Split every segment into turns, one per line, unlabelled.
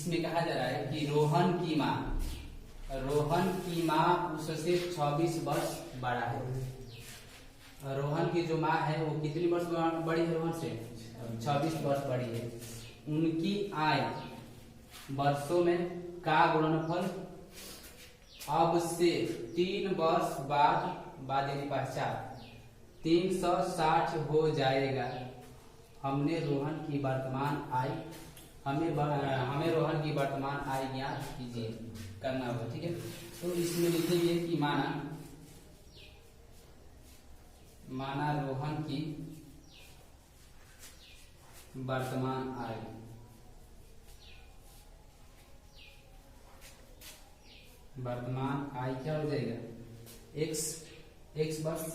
इसमें कहा जा रहा है कि रोहन की माँ उससे 26 वर्ष बड़ा है। रोहन की जो माँ है वो कितनी वर्ष बड़ी है रोहन से? 26 वर्ष बड़ी है। उनकी आय वर्षों में का गुणनफल अब से 3 वर्ष बाद यानी पश्चात 360 हो जाएगा। हमें रोहन की वर्तमान आय ज्ञात कीजिए, करना होगा। ठीक है, तो इसमें लिखेंगे कि माना रोहन की वर्तमान आय क्या हो जाएगा? x वर्ष।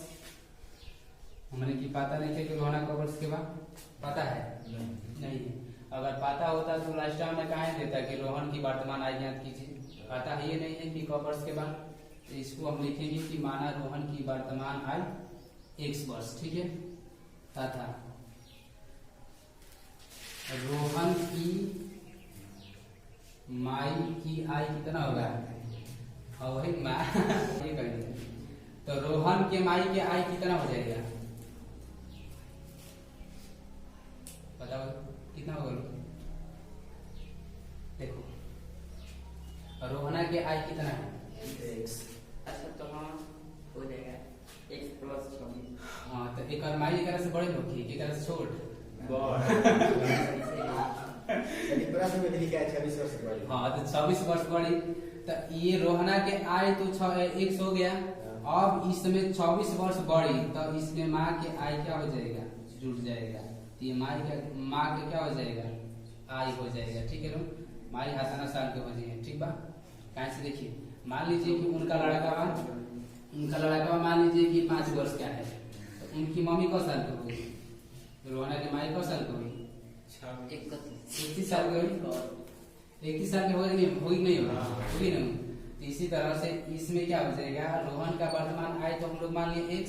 हमने की पता नहीं था कि रोहना का वर्ष के बाद पता है नहीं। अगर पता होता तो लास्ट में कहा देता कि रोहन की वर्तमान आय ज्ञात कीजिए। पता ही नहीं है कि कब वर्ष के बाद, तो इसको हम लिखेंगे कि माना रोहन की वर्तमान आय x वर्ष। ठीक है, तथा रोहन की माई की आय कितना होगा? वही माँ ये करेंगे, तो रोहन के माई के आय कितना हो जाएगा? बताओ कितना होगा? देखो रोहना के आय कितना है?
अच्छा, तो हाँ हो जाएगा x प्लस 26।
हाँ, तो एक माई एक से बड़े लोग की एक से छोट हाँ, तो 26 वर्ष बड़ी। तो ये रोहना के आय तो 100 हो गया। अब इसमें 26 वर्ष बढ़ी तो इसमें माँ के आय क्या हो जाएगा? जुट जाएगा। तो ये माँ के क्या हो जाएगा? आय हो जाएगा। ठीक है, माई हसाना साल के हो जाएंगे। ठीक बा, कहाँ से देखिए, मान लीजिए कि उनका लड़का मान लीजिए कि 5 वर्ष का है, तो उनकी मम्मी कौ साल की होगी? रोहना की माई कौ साल की होगी? 31 साल की होगी। 31 साल की होगी नहीं होगी ना। तो इसी तरह से इसमें क्या हो जाएगा? रोहन का वर्तमान आय तो हम लोग मान लिए x,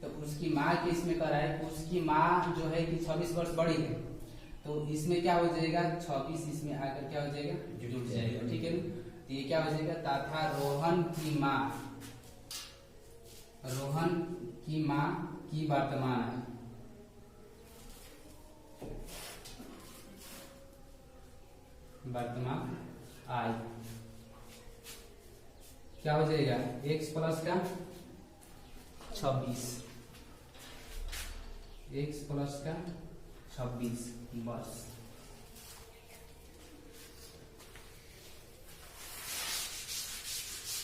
तो उसकी माँ के इसमें कराए, उसकी माँ जो है कि 26 वर्ष बड़ी है, तो इसमें क्या हो जाएगा? 26 इसमें आकर क्या हो जाएगा? जुड़ जाएगा। ठीक है, तो ये क्या हो जाएगा? तथा रोहन की माँ की वर्तमान आय क्या हो जाएगा? x प्लस का 26, x प्लस का 26 वर्ष।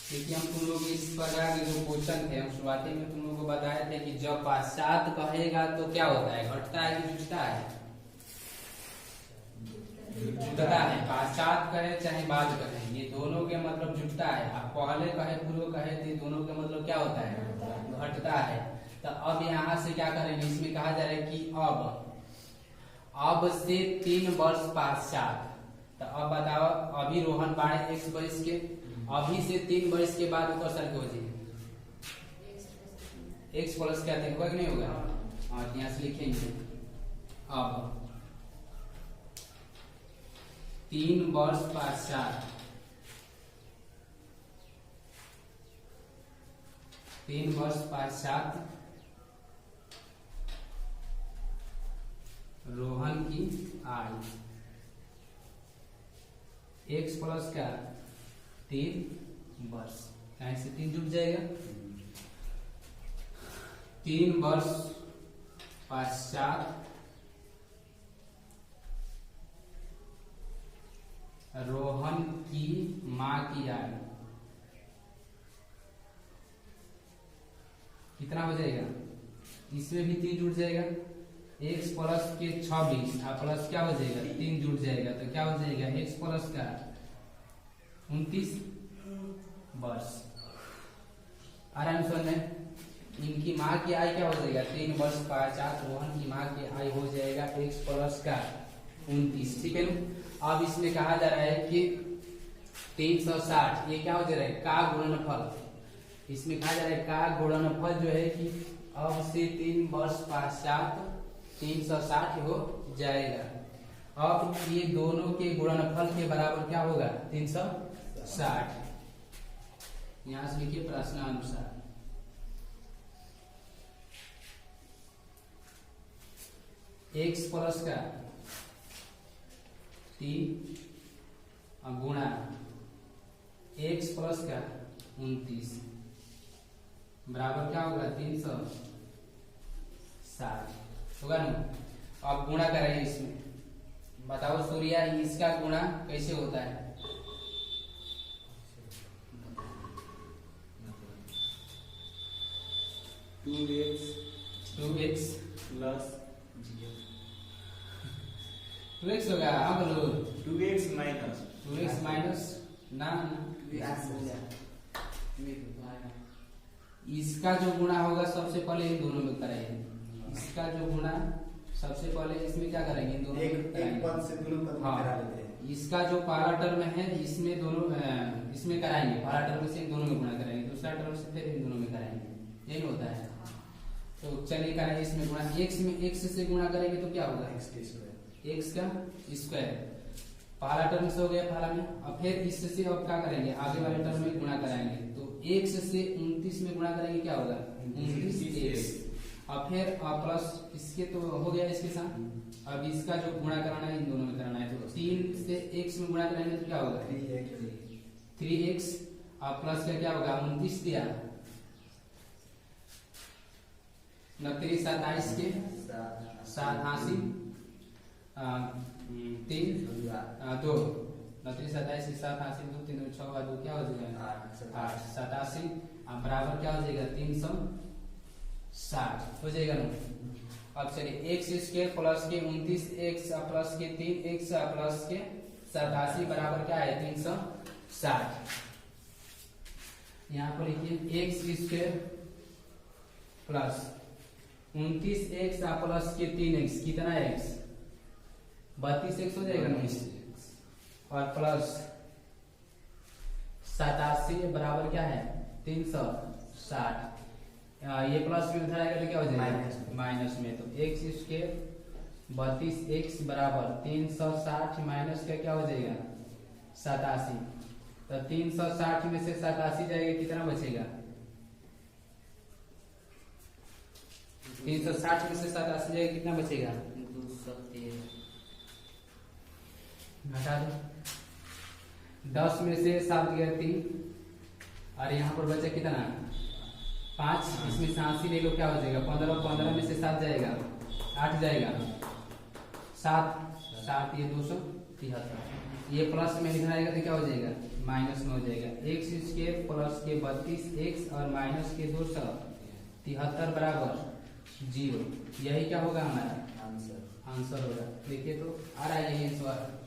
देखिए, हम तुम लोग इस प्रकार के जो क्वेश्चन थे, हम शुरुआती में तुम लोगों को बताए थे कि जब पश्चात कहेगा तो क्या होता है? घटता है कि जुटता है? जुटता है। पश्चात कहे चाहे बाद कहे, ये दोनों के मतलब जुटता है। अब पहले कहे पूर्व कहे तो दोनों के मतलब क्या होता है? घटता है। तो अब यहाँ से क्या करेंगे? इसमें कहा जा रहा है कि अब से 3 वर्ष पश्चात। तो अब बताओ, अभी रोहन बाढ़ x वर्ष के, अभी से 3 वर्ष के बाद ऊपर साल के हो जाएगी x प्लस क्या होगा कि नहीं होगा? हाँ, यहाँ से लिखेंगे अब 3 वर्ष पश्चात 3 वर्ष पश्चात रोहन की आय x प्लस का 3 वर्ष, कहीं से 3 जुट जाएगा। 3 वर्ष पश्चात रोहन की माँ की आय कितना हो जाएगा? इसमें भी 3 जुट जाएगा। x प्लस के 26 प्लस क्या हो जाएगा? 3 जुट जाएगा, तो क्या हो जाएगा? x प्लस का 29 वर्ष। आराम से इनकी माँ की आय क्या हो जाएगा? 3 वर्ष पश्चात रोहन की माँ की आय हो जाएगा x प्लस का 29। ठीक है, अब इसमें कहा जा रहा है कि 360 ये क्या हो जा रहा है? का गुणनफल। इसमें कहा जा रहा है का गुणनफल जो है कि अब से 3 वर्ष पश्चात 360 हो जाएगा। अब ये दोनों के गुणनफल के बराबर क्या होगा 360। यहां से लिखिए प्रश्नानुसार x प्लस का 3 गुणा x प्लस का 29 बराबर क्या होगा 360 होगा ना। अब गुणा करेंगे इसमें, बताओ सूर्या इसका गुणा कैसे होता है? 2x
प्लस
2x होगा। हाँ बोलो
2x माइनस
2x माइनस ना इसका जो गुणा होगा सबसे पहले इन दोनों में कराएंगे। इसका जो गुणा सबसे पहले इसमें क्या करेंगे इन दोनों में
एक
कराएंगे।
पद से दोनों पद में
हाँ।
करा लेते हैं।
इसका जो पहला टर्म है इसमें दोनों इसमें कराएंगे, पहला टर्म से इन दोनों में गुणा करेंगे, दूसरा टर्म से फिर इन दोनों में कराएंगे, यही होता है। तो चलिए करेंगे इसमें गुणा, x में x से गुणा करेंगे तो क्या होगा
x के स्क्वायर
x का स्क्वायर, पहला टर्म से हो गया पहला में। अब फिर इससे अब क्या करेंगे आगे वाले टर्म में गुणा कराएंगे, तो x से 29 में गुणा करेंगे क्या होगा 29x। अब फिर प्लस इसके तो हो गया इसके साथ, अब इसका जो गुणा कराना है इन दोनों में कराना है, तो 3 से x में गुणा करेंगे तो क्या होगा 3x और प्लस का क्या होगा 29 दिया 29 27 के 87 3 2 29 27 के 87 2 3 6 2 क्या हो जाएगा 8 87 बराबर क्या हो जाएगा 360 हो जाएगा ना। अब चलिए x स्क्वायर प्लस के 29x प्लस के 3x प्लस के 87 बराबर क्या है 360। यहाँ पर लिखिए x square plus 29x plus के 3x कितना x 32x हो जाएगा ना, और प्लस 87 बराबर क्या है 360। ये प्लस में उधर आएगा तो क्या हो जाएगा माइनस में, तो x स्क्वायर 32x बराबर 360 माइनस का क्या हो जाएगा 87, तो 360 में से 87 जाएगा कितना बचेगा 360 में से 87 जाएगा कितना बचेगा
213
घटा दो, 10 में से 7 गया 3 और यहाँ पर बचा कितना 5, इसमें से 80 ले लो क्या हो जाएगा 15, 15 में से 7 जाएगा 8 जाएगा 7 ये 273, ये प्लस में लिखना आएगा तो क्या हो जाएगा माइनस में हो जाएगा। x स्क्वायर प्लस के 32x और माइनस के 273 बराबर 0, यही क्या होगा हमारा आंसर होगा। देखिए तो आ रहा है यही आंसर।